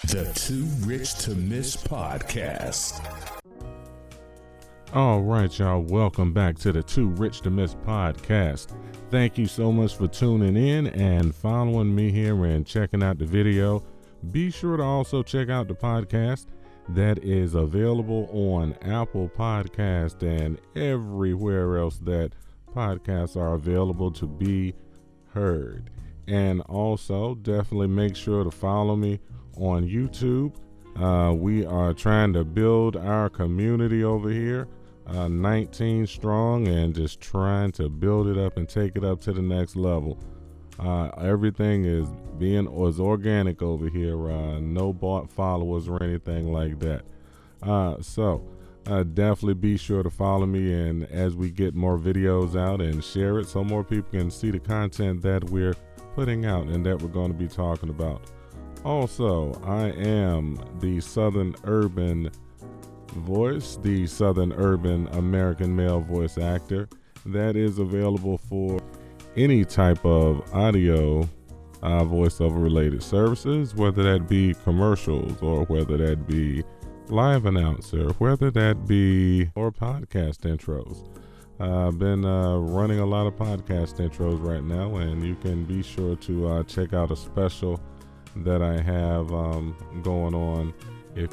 The Too Rich to Miss podcast. All right, y'all. Welcome back to the Too Rich to Miss podcast. Thank you so much for tuning in and following me here and checking out the video. Be sure to also check out the podcast that is available on Apple Podcast and everywhere else that podcasts are available to be heard. And also definitely make sure to follow me on YouTube. We are trying to build our community over here, 19 strong, and just trying to build it up and take it up to the next level. Everything is organic over here, no bought followers or anything like that. So definitely be sure to follow me, and as we get more videos out, and share it so more people can see the content that we're putting out and that we're going to be talking about. Also, I am the Southern Urban voice, the Southern Urban American male voice actor that is available for any type of audio voiceover related services, whether that be commercials or whether that be live announcer, whether that be or podcast intros. I've been running a lot of podcast intros right now, and you can be sure to check out a special that I have going on. If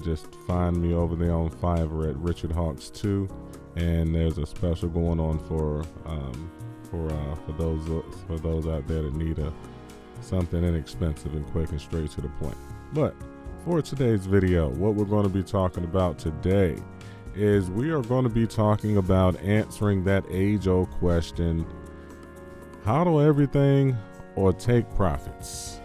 just find me over there on Fiverr at Richard Hawks 2, and there's a special going on for those out there that need something inexpensive and quick and straight to the point. But for today's video, what we're going to be talking about today is we are going to be talking about answering that age-old question: hodl everything or take profits?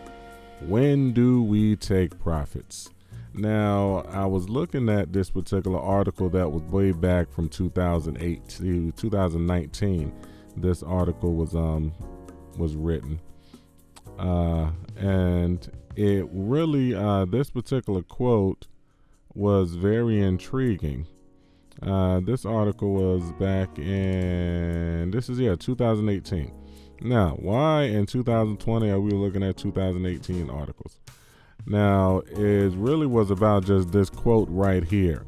When do we take profits? Now, I was looking at this particular article that was way back from 2008 to 2019. This article was written, and it really this particular quote was very intriguing. This article was back in 2018. Now, why in 2020 are we looking at 2018 articles? Now, it really was about just this quote right here: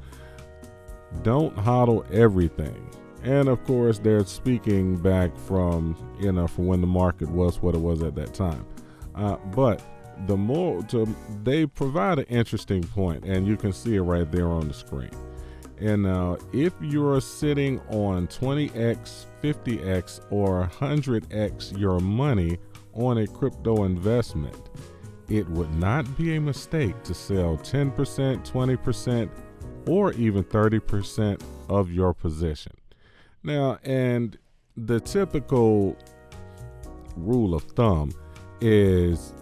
don't hodl everything. And of course, they're speaking back from when the market was what it was at that time. But they provide an interesting point, and you can see it right there on the screen. And if you're sitting on 20x, 50x, or 100x your money on a crypto investment, it would not be a mistake to sell 10%, 20%, or even 30% of your position. Now, and the typical rule of thumb is,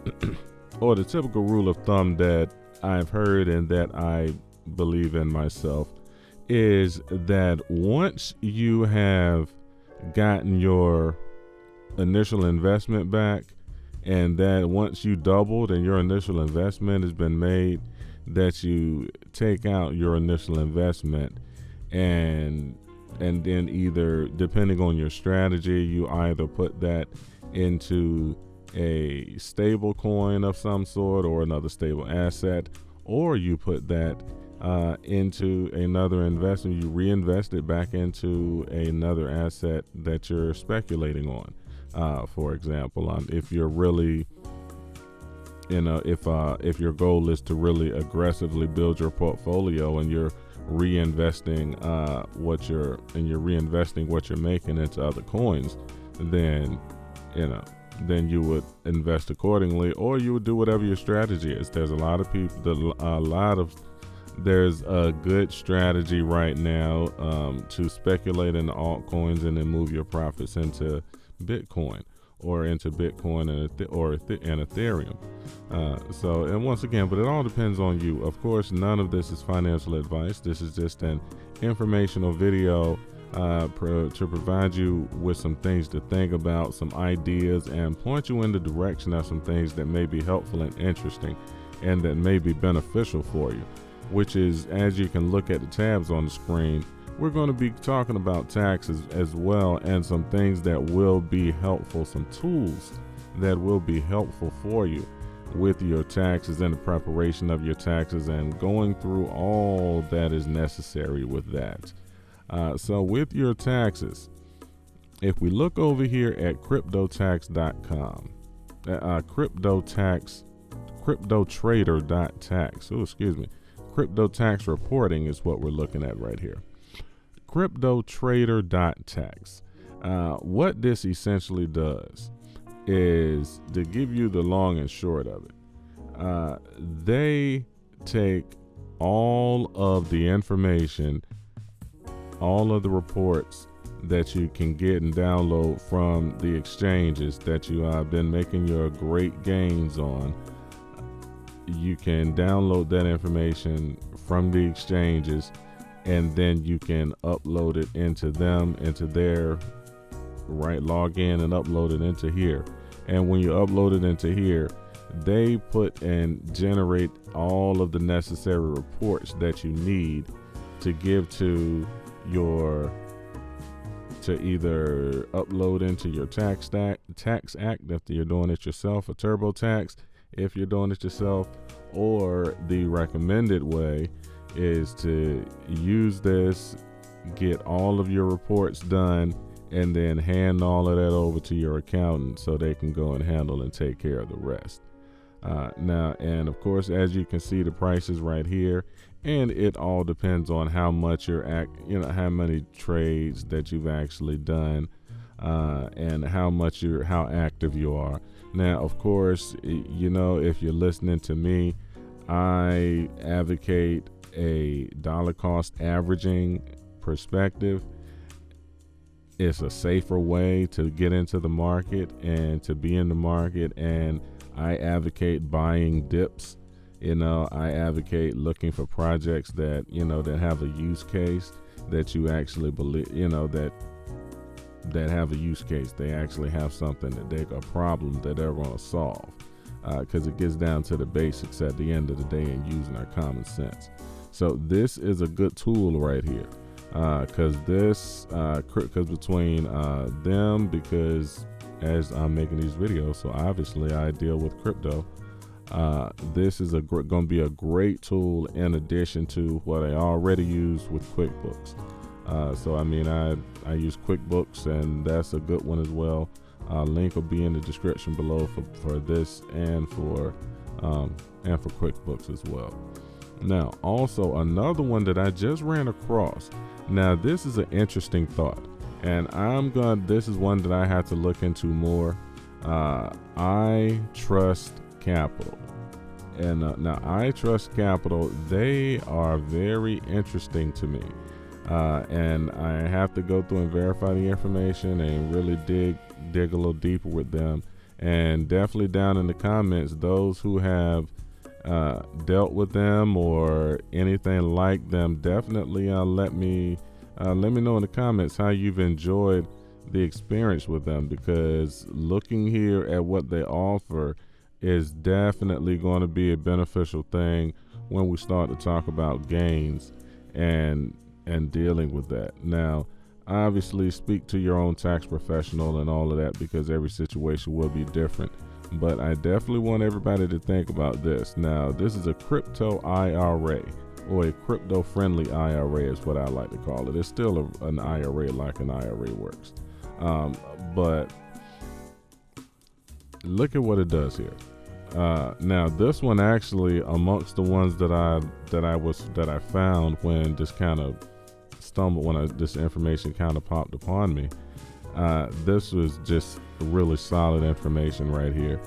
or the typical rule of thumb that I've heard and that I believe in myself, is that once you have gotten your initial investment back, and that once you doubled and your initial investment has been made, that you take out your initial investment, and then either, depending on your strategy, you either put that into a stable coin of some sort or another stable asset, or you put that into another investment. You reinvest it back into another asset that you're speculating on. For example, if you're really, if your goal is to really aggressively build your portfolio, and you're reinvesting what you're making into other coins, then you would invest accordingly, or you would do whatever your strategy is. There's a lot of people, there's a good strategy right now to speculate in the altcoins and then move your profits into Bitcoin or into Bitcoin and Ethereum. And once again, but it all depends on you. Of course, none of this is financial advice. This is just an informational video to provide you with some things to think about, some ideas, and point you in the direction of some things that may be helpful and interesting and that may be beneficial for you, which is, as you can look at the tabs on the screen, we're going to be talking about taxes as well, and some things that will be helpful, some tools that will be helpful for you. with your taxes and the preparation of your taxes and going through all that is necessary with that. So with your taxes, if we look over here at CryptoTrader.tax, CryptoTrader.tax, Crypto tax reporting is what we're looking at right here. CryptoTrader.tax. What this essentially does is to give you the long and short of it. They take all of the information, all of the reports that you can get and download from the exchanges that you have been making your great gains on. You can download that information from the exchanges, and then you can upload it into their log in and upload it into here. And when you upload it into here, they put and generate all of the necessary reports that you need to give to either upload into your tax act if you're doing it yourself, a TurboTax if you're doing it yourself, or the recommended way is to use this, get all of your reports done, and then hand all of that over to your accountant so they can go and handle and take care of the rest. Now, and of course, as you can see, the prices right here, and it all depends on how much how many trades that you've actually done, and how active you are. Now, of course, if you're listening to me, I advocate a dollar cost averaging perspective. It's a safer way to get into the market and to be in the market, and I advocate buying dips. I advocate looking for projects that that have a use case, that you actually believe, that have a use case. They actually have something a problem that they're going to solve, because it gets down to the basics at the end of the day and using our common sense. So this is a good tool right here, because between them, because as I'm making these videos, so obviously I deal with crypto. This is going to be a great tool in addition to what I already use with QuickBooks. So I use QuickBooks, and that's a good one as well. Link will be in the description below for this and for QuickBooks as well. Now, also another one that I just ran across. Now, this is an interesting thought, and this is one that I have to look into more. I Trust Capital. And now I Trust Capital, they are very interesting to me. And I have to go through and verify the information and really dig a little deeper with them. And definitely down in the comments, those who have dealt with them or anything like them, definitely let me know in the comments how you've enjoyed the experience with them, because looking here at what they offer is definitely going to be a beneficial thing when we start to talk about gains and dealing with that. Now, obviously, speak to your own tax professional and all of that, because every situation will be different. But I definitely want everybody to think about this. Now, this is a crypto IRA, or a crypto-friendly IRA is what I like to call it. It's still an IRA like an IRA works. But look at what it does here. Now, this one actually, amongst the ones that I found when this kind of this information kind of popped upon me, this was just really solid information right here.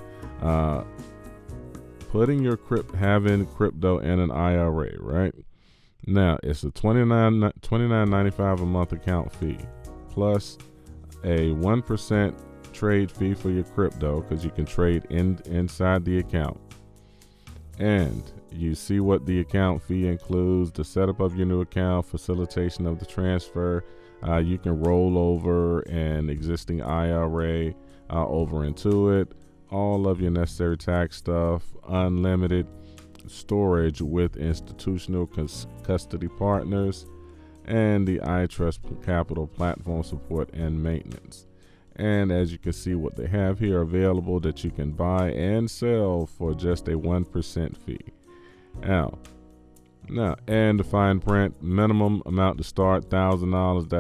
Having crypto in an IRA, right? Now, it's a $29.95 a month account fee, plus a 1% trade fee for your crypto, because you can trade inside the account. And you see what the account fee includes: the setup of your new account, facilitation of the transfer. You can roll over an existing IRA over into it, all of your necessary tax stuff, unlimited storage with institutional custody partners, and the I Trust Capital platform support and maintenance. And as you can see, what they have here available that you can buy and sell for just a 1% fee. Now, and the fine print, minimum amount to start $1,000.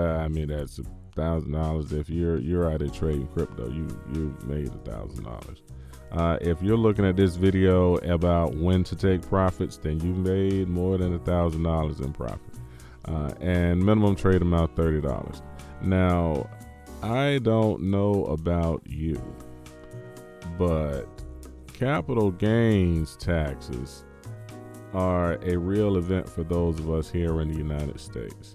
That's $1,000. If you're out there trading crypto, you made $1,000. If you're looking at this video about when to take profits, then you made more than $1,000 in profit. And minimum trade amount $30. Now, I don't know about you, but capital gains taxes are a real event for those of us here in the United States.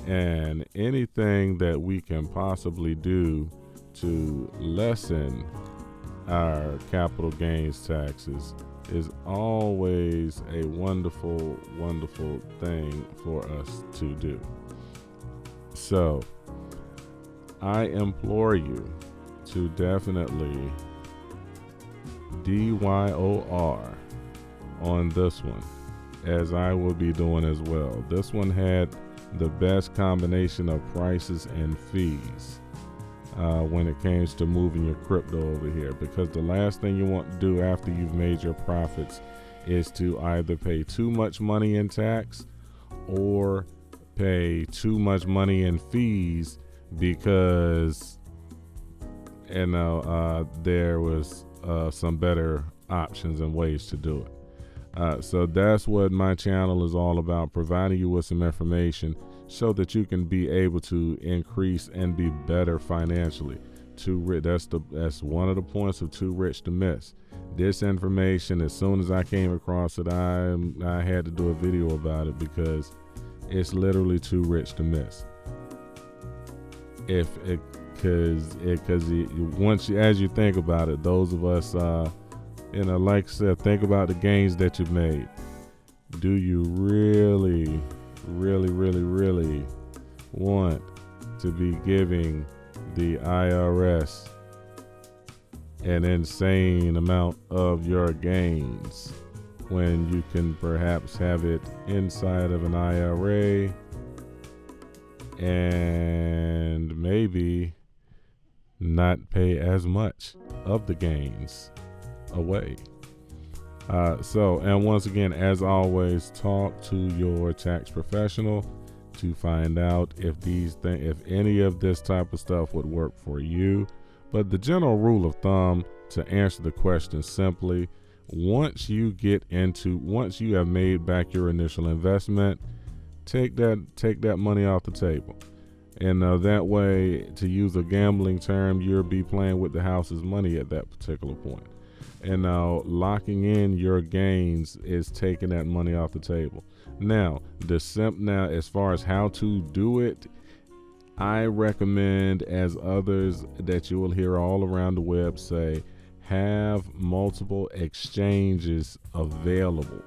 And anything that we can possibly do to lessen our capital gains taxes is always a wonderful, wonderful thing for us to do. So I implore you to definitely DYOR on this one, as I will be doing as well. This one had the best combination of prices and fees when it comes to moving your crypto over here, because the last thing you want to do after you've made your profits is to either pay too much money in tax or pay too much money in fees because there was some better options and ways to do it. So that's what my channel is all about, providing you with some information so that you can be able to increase and be better financially. That's one of the points of too rich to miss. This information, as soon as I came across it, I had to do a video about it because it's literally too rich to miss. Once as you think about it, those of us, like I said, think about the gains that you've made. Do you really, really, really, really want to be giving the IRS an insane amount of your gains when you can perhaps have it inside of an IRA and maybe not pay as much of the gains away? And once again, as always, talk to your tax professional to find out if any of this type of stuff would work for you. But the general rule of thumb, to answer the question simply, once you have made back your initial investment, take that money off the table. And that way, to use a gambling term, you'll be playing with the house's money at that particular point. And now locking in your gains is taking that money off the table. Now, as far as how to do it, I recommend, as others that you will hear all around the web say, have multiple exchanges available.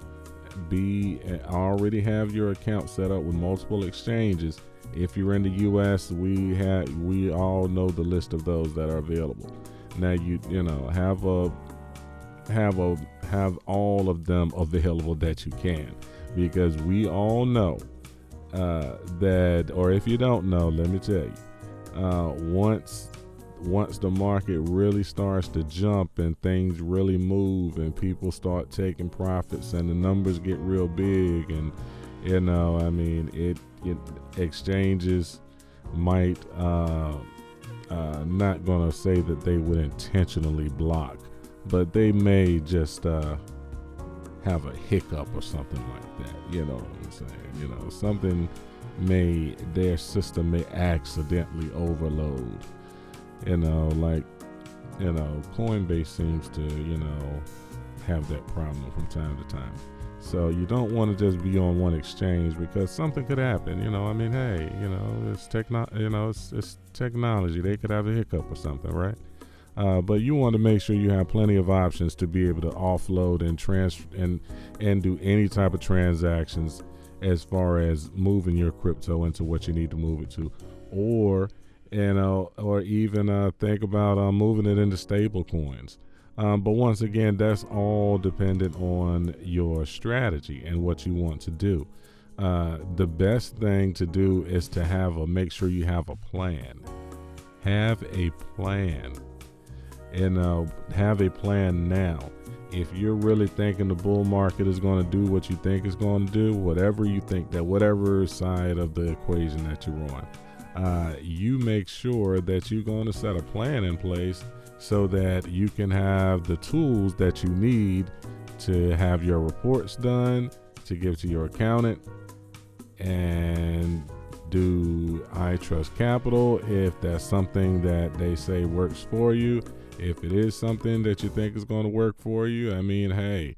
Already have your account set up with multiple exchanges. If you're in the U.S., we all know the list of those that are available. Now have all of them available that you can, because we all know that, or if you don't know, let me tell you, once the market really starts to jump and things really move and people start taking profits and the numbers get real big, and exchanges might not gonna say that they would intentionally block, but they may just have a hiccup or something like that. You know what I'm saying? Their system may accidentally overload. Coinbase seems to, have that problem from time to time. So you don't want to just be on one exchange because something could happen. It's technology. They could have a hiccup or something, right? But you want to make sure you have plenty of options to be able to offload and transfer and do any type of transactions as far as moving your crypto into what you need to move it to, or even think about moving it into stable coins. But once again, that's all dependent on your strategy and what you want to do. The best thing to do is to make sure you have a plan. have a plan, and have a plan now. If you're really thinking the bull market is going to do what you think it's going to do, whatever you think, that whatever side of the equation that you're on, you make sure that you're going to set a plan in place so that you can have the tools that you need to have your reports done, to give to your accountant, and do I Trust Capital if that's something that they say works for you. If it is something that you think is going to work for you, I mean, hey,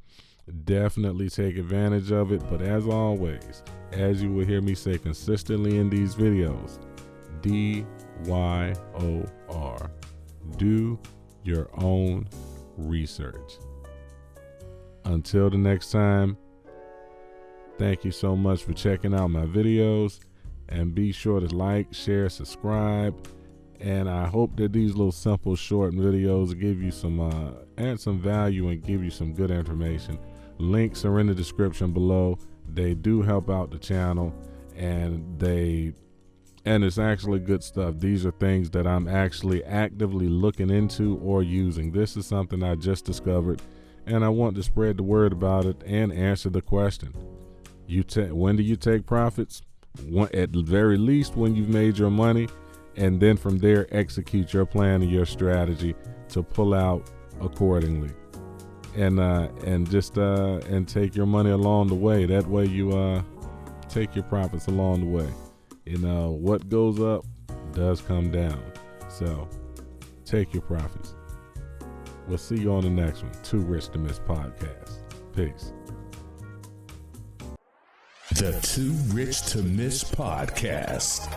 definitely take advantage of it. But as always, as you will hear me say consistently in these videos, DYOR, do your own research. Until the next time, thank you so much for checking out my videos, and be sure to like, share, subscribe. And I hope that these little simple short videos give you some add some value and give you some good information. Links are in the description below. They do help out the channel, and it's actually good stuff. These are things that I'm actually actively looking into or using. This is something I just discovered, and I want to spread the word about it and answer the question. When do you take profits? At the very least when you've made your money, and then from there execute your plan and your strategy to pull out accordingly, and just take your money along the way. That way you take your profits along the way. What goes up does come down, so take your profits. We'll see you on the next one. Too Rich to Miss podcast. Peace. The Too Rich to Miss podcast.